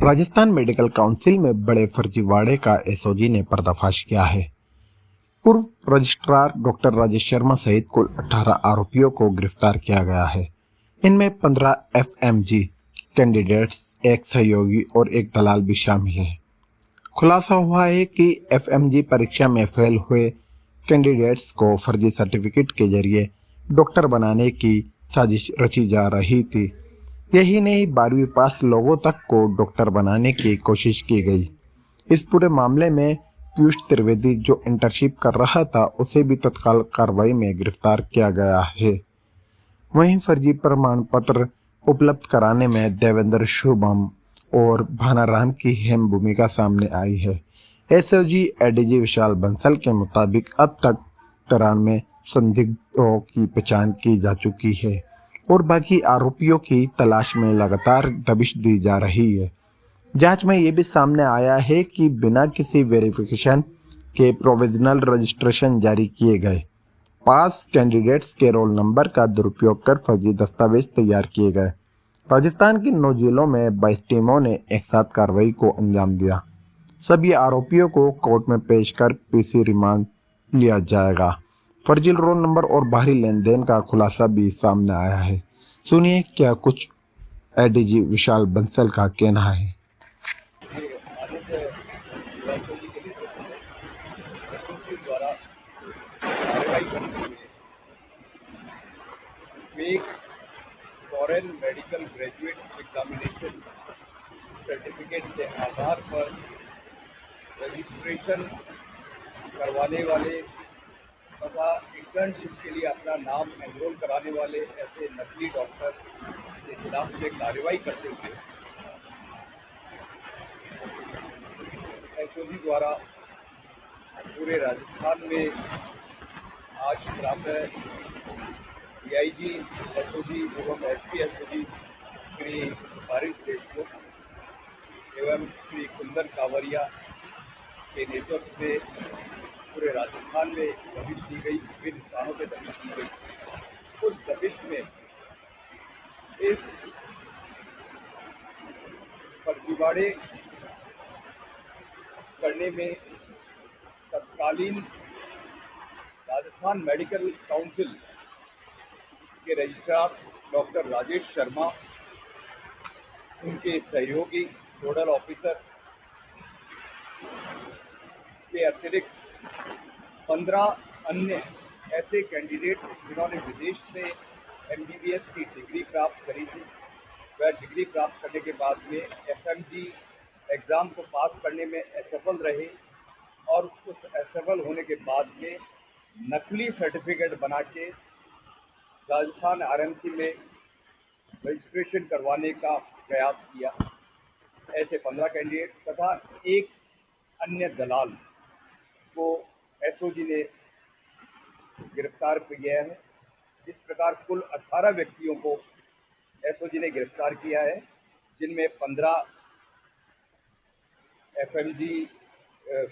Rajasthan medical council में बड़े फर्जीवाड़े का एसओजी ने पर्दाफाश किया है। पूर्व रजिस्ट्रार डॉक्टर राजेश शर्मा सहित कुल 18 आरोपियों को गिरफ्तार किया गया है। इनमें 15 एफएमजी कैंडिडेट्स, एक सहयोगी और एक दलाल भी शामिल है। खुलासा हुआ है कि एफएमजी परीक्षा में फेल हुए कैंडिडेट्स को फर्जी सर्टिफिकेट के जरिए डॉक्टर बनाने की साजिश रची जा रही थी। यही नहीं, 12वीं पास लोगों तक को डॉक्टर बनाने की कोशिश की गई। इस पूरे मामले में पीयूष त्रिवेदी, जो इंटर्नशिप कर रहा था, उसे भी तत्काल कार्रवाई में गिरफ्तार किया गया है। वहीं फर्जी प्रमाण पत्र उपलब्ध कराने में देवेंद्र शुभम और भानाराम की अहम भूमिका सामने आई है। एसओजी एडीजी विशाल बंसल के मुताबिक अब तक 93 संदिग्धों की पहचान की जा चुकी है और बाकी आरोपियों की तलाश में लगातार दबिश दी जा रही है। जांच में ये भी सामने आया है कि बिना किसी वेरिफिकेशन के प्रोविजनल रजिस्ट्रेशन जारी किए गए। पास कैंडिडेट्स के रोल नंबर का दुरुपयोग कर फर्जी दस्तावेज तैयार किए गए। राजस्थान की 9 जिलों में 22 टीमों ने एक साथ कार्रवाई को अंजाम दिया। सभी आरोपियों को कोर्ट में पेश कर पीसी रिमांड लिया जाएगा। फर्जी रोल नंबर और बाहरी लेन देन का खुलासा भी सामने आया है। सुनिए क्या कुछ एडीजी विशाल बंसल का कहना है। द्वारा कार्रवाई करते हुए fake foreign medical graduate examination certificate के आधार पर रजिस्ट्रेशन करवाने वाले तथा इंटर्नशिप के लिए अपना नाम एनरोल कराने वाले ऐसे नकली डॉक्टर के खिलाफ में कार्रवाई करते हुए एसओजी द्वारा पूरे राजस्थान में आज प्रातः डीआईजी एसओजी एवं एसपी एसओजी श्री बारिश देशमुख एवं श्री कुंदन कावरिया के नेतृत्व में पूरे राजस्थान में दबिश दी गई, विभिन्न स्थानों पर दबिश दी गई। उस दबिश में इस फर्जीवाड़े करने में तत्कालीन राजस्थान मेडिकल काउंसिल के रजिस्ट्रार डॉक्टर राजेश शर्मा, उनके सहयोगी नोडल ऑफिसर के अतिरिक्त 15 अन्य ऐसे कैंडिडेट जिन्होंने विदेश से एमबीबीएस की डिग्री प्राप्त करी थी, वह डिग्री प्राप्त करने के बाद में एफएमजी एग्ज़ाम को पास करने में असफल रहे और उस असफल होने के बाद में नकली सर्टिफिकेट बना के राजस्थान आरएमसी में रजिस्ट्रेशन करवाने का प्रयास किया। ऐसे 15 कैंडिडेट तथा एक अन्य दलाल को एसओजी ने गिरफ्तार किया है। इस प्रकार कुल 18 व्यक्तियों को एसओजी ने गिरफ्तार किया है, जिनमें 15 एफएमजी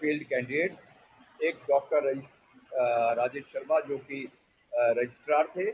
फील्ड कैंडिडेट, एक डॉक्टर राजेश शर्मा जो कि रजिस्ट्रार थे,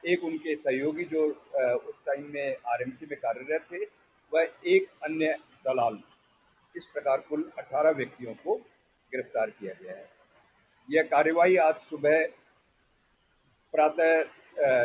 एक उनके सहयोगी जो उस टाइम में आरएमसी में कार्यरत थे, वह एक अन्य दलाल। इस प्रकार कुल 18 व्यक्तियों को गिरफ्तार किया गया है। यह कार्रवाई आज सुबह प्रातः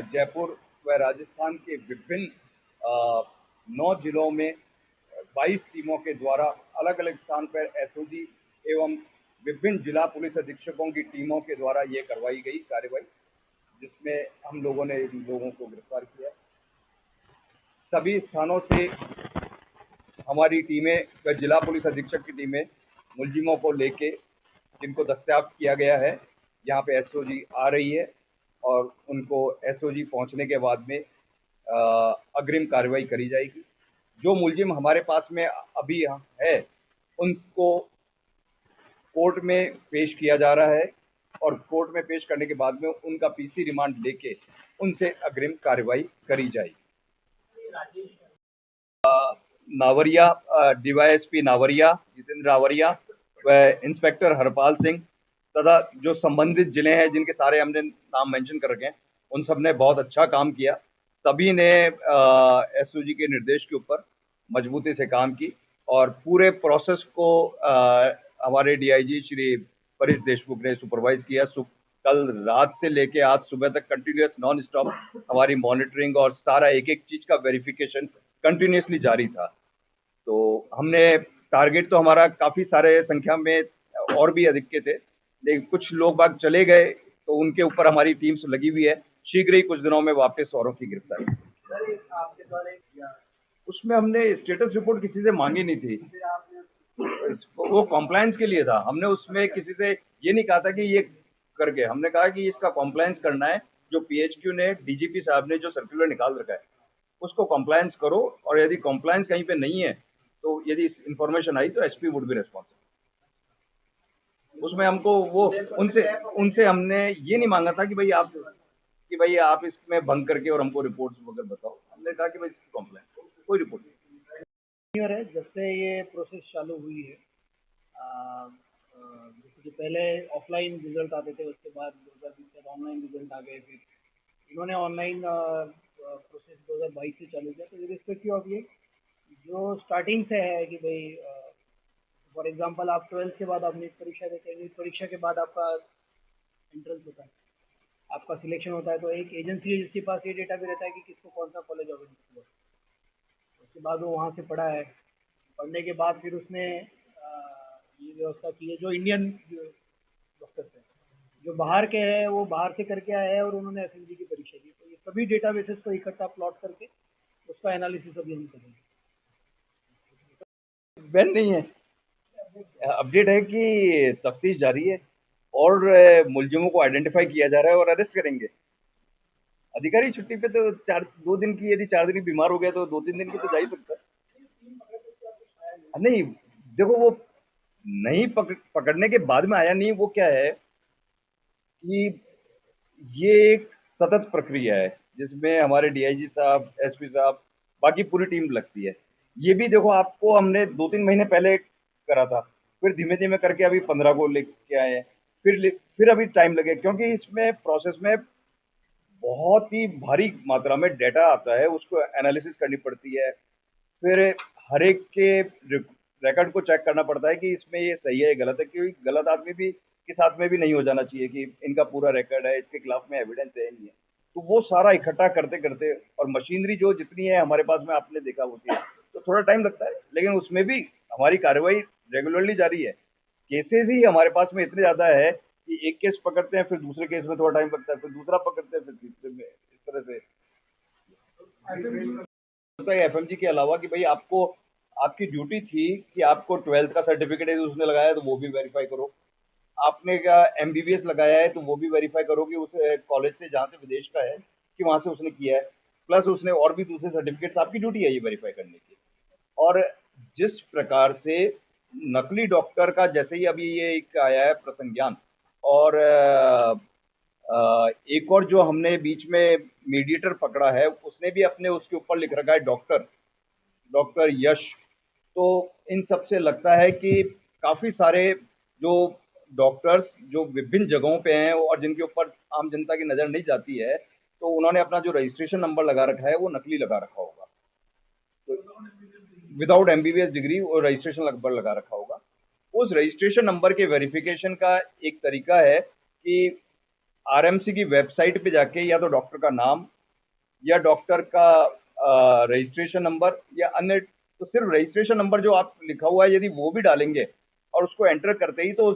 जयपुर व राजस्थान के विभिन्न 9 जिलों में 22 टीमों के द्वारा अलग अलग स्थान पर एसओजी एवं विभिन्न जिला पुलिस अधीक्षकों की टीमों के द्वारा ये करवाई गई कार्रवाई, जिसमें हम लोगों ने इन लोगों को गिरफ्तार किया। सभी स्थानों से हमारी टीमें व जिला पुलिस अधीक्षक की टीमें मुलजिमों को लेके जिनको दस्तयाब किया गया है, यहाँ पे एसओजी आ रही है और उनको एसओजी पहुँचने के बाद में अग्रिम कार्रवाई करी जाएगी। जो मुलजिम हमारे पास में अभी है, उनको कोर्ट में पेश किया जा रहा है और कोर्ट में पेश करने के बाद में उनका पीसी रिमांड लेके उनसे अग्रिम कार्रवाई करी जाएगी। नावरिया, डीवाईएसपी नावरिया, जितेंद्र नावरिया व इंस्पेक्टर हरपाल सिंह तथा जो संबंधित जिले हैं जिनके सारे हमने नाम मेंशन कर रखे हैं, उन सब ने बहुत अच्छा काम किया। सभी ने एसओजी के निर्देश के ऊपर मजबूती से काम की और पूरे प्रोसेस को हमारे डीआईजी श्री परेश देशमुख ने सुपरवाइज किया। कल रात से लेके आज सुबह तक कंटिन्यूअस नॉन स्टॉप हमारी मॉनिटरिंग और सारा एक एक चीज का वेरिफिकेशन कंटिन्यूअसली जारी था। तो हमने टारगेट तो हमारा काफी सारे संख्या में और भी अधिक के थे, लेकिन कुछ लोग बाग चले गए तो उनके ऊपर हमारी टीम्स लगी हुई है। शीघ्र ही कुछ दिनों में वापस औरों की गिरफ्तारी। उसमें हमने स्टेटस रिपोर्ट किसी से मांगी नहीं थी, वो कॉम्प्लायंस के लिए था। हमने उसमें किसी से ये नहीं कहा था कि ये करके, हमने कहा कि इसका कॉम्प्लायंस करना है। जो पीएचक्यू ने, डीजीपी साहब ने जो सर्कुलर निकाल रखा है उसको कॉम्प्लायंस करो, और यदि कॉम्प्लायंस कहीं पे नहीं है तो यदि इंफॉर्मेशन आई तो एसपी वुड बी रिस्पॉन्सिबल। उसमें हमको वो उनसे उनसे हमने ये नहीं मांगा था कि भाई आप इसमें भंग करके और हमको रिपोर्ट्स वगैरह बताओ। हमने कहा कि भाई कॉम्प्लायंस, कोई रिपोर्ट नहीं। है जब से ये प्रोसेस चालू हुई है, जैसे कि पहले ऑफलाइन रिजल्ट आते थे, उसके बाद 2020 तक ऑनलाइन रिजल्ट आ गए। फिर इन्होंने ऑनलाइन प्रोसेस 2022 से चालू किया। तो रिस्पेक्टिव ऑफ ये जो स्टार्टिंग से है कि भाई फॉर एग्जांपल आप 12th के बाद आप नीट परीक्षा देते हैं, नीट परीक्षा के बाद आपका एंट्रेंस होता है, आपका सिलेक्शन होता है, तो एक एजेंसी है जिसके पास ये डेटा भी रहता है कि किसको कौन सा कॉलेज ऑर्गेनाइज हुआ। उसके बाद वो वहाँ से पढ़ा है, पढ़ने के बाद फिर उसने ये व्यवस्था की है। जो इंडियन डॉक्टर्स हैं जो बाहर के हैं वो बाहर से करके आए हैं और उन्होंने एफएमजी की परीक्षा दी। तो ये सभी डेटाबेसेस को इकट्ठा प्लॉट करके उसका एनालिसिस अभी हम करेंगे। बैन नहीं है, अपडेट है कि तफ्तीश जारी है और मुलजिमों को आइडेंटिफाई किया जा रहा है और अरेस्ट करेंगे। अधिकारी छुट्टी पे तो 2 दिन की, यदि 4 दिन की बीमार हो गया तो 2-3 दिन की तो जा ही सकता है। नहीं, देखो वो नहीं पकड़ने के बाद में आया नहीं, वो क्या है कि ये एक सतत प्रक्रिया है जिसमें हमारे डीआईजी साहब, एसपी साहब, बाकी पूरी टीम लगती है। ये भी देखो, आपको हमने 2-3 महीने पहले करा था, फिर धीमे धीमे करके अभी 15 को लेके आए हैं, फिर अभी टाइम लगे, क्योंकि इसमें प्रोसेस में बहुत ही भारी मात्रा में डाटा आता है, उसको एनालिसिस करनी पड़ती है। फिर हर एक के रिकॉर्ड को चेक करना पड़ता है कि इसमें ये सही है, गलत है, क्योंकि गलत आदमी भी के साथ में भी नहीं हो जाना चाहिए कि इनका पूरा रिकॉर्ड है, इसके खिलाफ में एविडेंस है नहीं है। तो वो सारा इकट्ठा करते करते, और मशीनरी जो जितनी है हमारे पास में आपने देखा होती है, तो थोड़ा टाइम लगता है, लेकिन उसमें भी हमारी कार्रवाई रेगुलरली जारी है। केसेस ही हमारे पास में इतने ज्यादा है कि एक केस पकड़ते हैं, फिर दूसरे केस में थोड़ा टाइम लगता है, फिर दूसरा पकड़ते हैं, फिर तीसरे में, इस तरह से होता है। एफएमजी के अलावा कि भाई आपको, आपकी ड्यूटी थी कि आपको 12th का सर्टिफिकेट है उसने लगाया है तो वो भी वेरीफाई करो। आपने क्या एमबीबीएस लगाया है तो वो भी वेरीफाई करो कि उस कॉलेज से जहाँ से विदेश का है कि वहां से उसने किया है, प्लस उसने और भी दूसरे सर्टिफिकेट्स, आपकी ड्यूटी है ये वेरीफाई करने की। और जिस प्रकार से नकली डॉक्टर का, जैसे ही अभी ये एक आया है प्रसंज्ञान, और एक और जो हमने बीच में मीडिएटर पकड़ा है, उसने भी अपने उसके ऊपर लिख रखा है डॉक्टर यश। तो इन सब से लगता है कि काफी सारे जो डॉक्टर्स जो विभिन्न जगहों पे हैं और जिनके ऊपर आम जनता की नजर नहीं जाती है, तो उन्होंने अपना जो रजिस्ट्रेशन नंबर लगा रखा है वो नकली लगा रखा होगा। तो विदाउट एमबीबीएस डिग्री और रजिस्ट्रेशन नंबर लगा रखा होगा। उस रजिस्ट्रेशन नंबर के वेरिफिकेशन का एक तरीका है कि आरएमसी की वेबसाइट पे जाके या तो डॉक्टर का नाम या डॉक्टर का रजिस्ट्रेशन नंबर या अन्य, तो सिर्फ रजिस्ट्रेशन नंबर जो आप लिखा हुआ है यदि वो भी डालेंगे और उसको एंटर करते ही, तो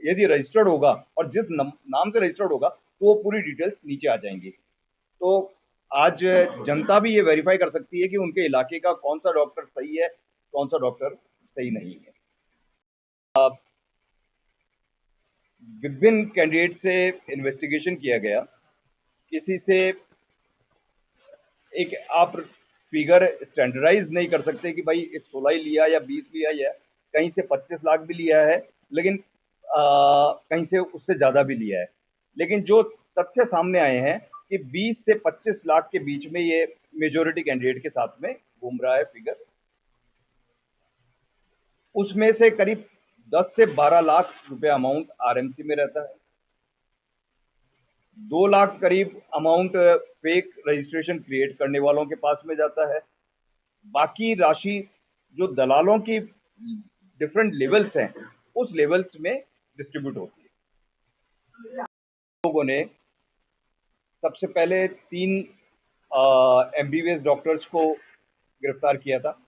यदि रजिस्टर्ड होगा और जिस नाम से रजिस्टर्ड होगा तो वो पूरी डिटेल्स नीचे आ जाएंगी। तो आज जनता भी ये वेरीफाई कर सकती है कि उनके इलाके का कौन सा डॉक्टर सही है, कौन सा डॉक्टर सही नहीं है। विभिन्न कैंडिडेट से इन्वेस्टिगेशन किया गया, किसी से एक आप फिगर स्टैंडर्डाइज नहीं कर सकते कि भाई 16 ही लिया या 20 लिया, या कहीं से 25 लाख भी लिया है, लेकिन कहीं से उससे ज्यादा भी लिया है। लेकिन जो तथ्य सामने आए हैं कि 20 से 25 लाख के बीच में ये मेजोरिटी कैंडिडेट के साथ में घूम रहा है फिगर। उसमें से करीब 10 से 12 लाख रुपए अमाउंट आरएमसी में रहता है, 2 लाख करीब अमाउंट फेक रजिस्ट्रेशन क्रिएट करने वालों के पास में जाता है। बाकी राशि जो दलालों की डिफरेंट लेवल्स हैं उस लेवल्स में डिस्ट्रीब्यूट होती है। लोगों ने सबसे पहले 3 एमबीबीएस डॉक्टर्स को गिरफ्तार किया था।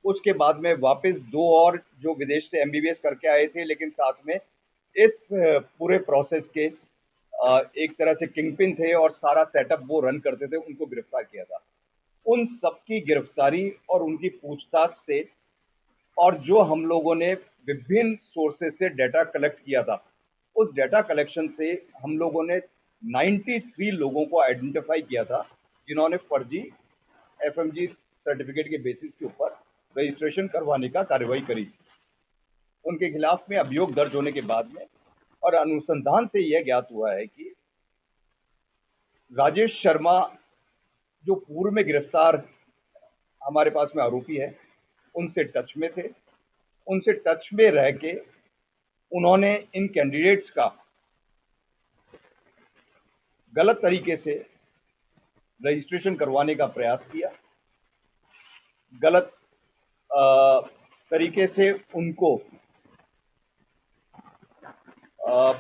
उसके बाद में वापस 2 और जो विदेश से एमबीबीएस करके आए थे, लेकिन साथ में इस पूरे प्रोसेस के एक तरह से किंगपिन थे और सारा सेटअप वो रन करते थे, उनको गिरफ्तार किया था। उन सबकी गिरफ्तारी और उनकी पूछताछ से और जो हम लोगों ने विभिन्न सोर्सेज से डाटा कलेक्ट किया था, उस डाटा कलेक्शन से हम लोगों ने 93 लोगों को आइडेंटिफाई किया था जिन्होंने फर्जी एफएमजी सर्टिफिकेट के बेसिस के ऊपर रजिस्ट्रेशन करवाने का कार्रवाई करी। उनके खिलाफ में अभियोग दर्ज होने के बाद में और अनुसंधान से यह ज्ञात हुआ है कि राजेश शर्मा जो पूर्व में गिरफ्तार हमारे पास में आरोपी है, उनसे टच में थे। उनसे टच में रह के उन्होंने इन कैंडिडेट्स का गलत तरीके से रजिस्ट्रेशन करवाने का प्रयास किया, गलत तरीके से उनको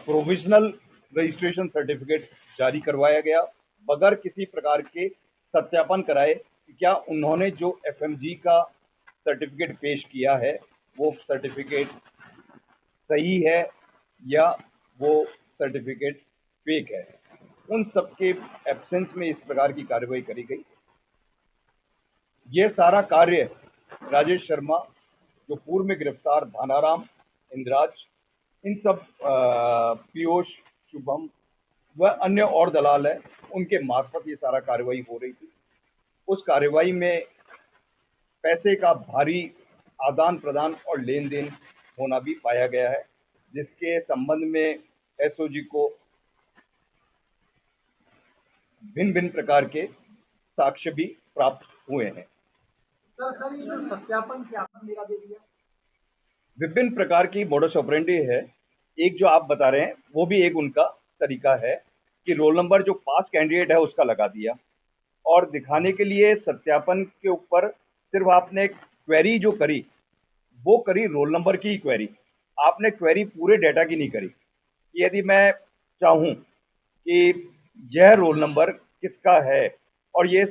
प्रोविजनल रजिस्ट्रेशन सर्टिफिकेट जारी करवाया गया बगैर किसी प्रकार के सत्यापन कराए कि क्या उन्होंने जो एफएमजी का सर्टिफिकेट पेश किया है वो सर्टिफिकेट सही है या वो सर्टिफिकेट फेक है। उन सबके एब्सेंस में इस प्रकार की कार्रवाई करी गई। ये सारा कार्य राजेश शर्मा, जो पूर्व में गिरफ्तार भानाराम, इंद्राज, इन सब पीयूष, शुभम व अन्य और दलाल है, उनके मार्फत ये सारा कार्रवाई हो रही थी। उस कार्रवाई में पैसे का भारी आदान प्रदान और लेन देन होना भी पाया गया है, जिसके संबंध में एसओजी को भिन्न भिन्न प्रकार के साक्ष्य भी प्राप्त हुए हैं। सर ये जो सत्यापन क्या मेरा दे दिया, विभिन्न प्रकार की मोडस ऑपरेंडी है। एक जो आप बता रहे हैं वो भी एक उनका तरीका है कि रोल नंबर जो पास कैंडिडेट है उसका लगा दिया और दिखाने के लिए सत्यापन के ऊपर सिर्फ आपने क्वेरी जो करी वो करी रोल नंबर की क्वेरी, आपने क्वेरी पूरे डेटा की नहीं करी। यदि मैं चाहूं कि यह रोल नंबर किसका है और ये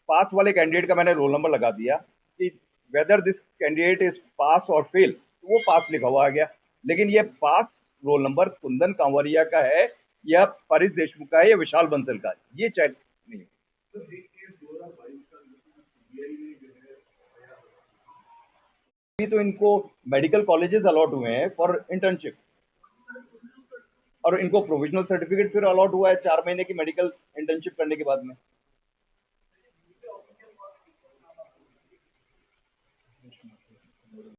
पास वाले कैंडिडेट का मैंने रोल नंबर लगा दिया कि whether this candidate is pass और फेल, तो वो पास लिखा हुआ आ गया, लेकिन ये पास रोल नंबर कुंदन कांवरिया का है या परिस देशमुख का है या विशाल बंसल का है, ये चेक नहीं। तो इनको मेडिकल कॉलेजेस अलॉट हुए हैं फॉर इंटर्नशिप और इनको प्रोविजनल सर्टिफिकेट फिर अलॉट हुआ है 4 महीने की मेडिकल इंटर्नशिप करने के बाद में।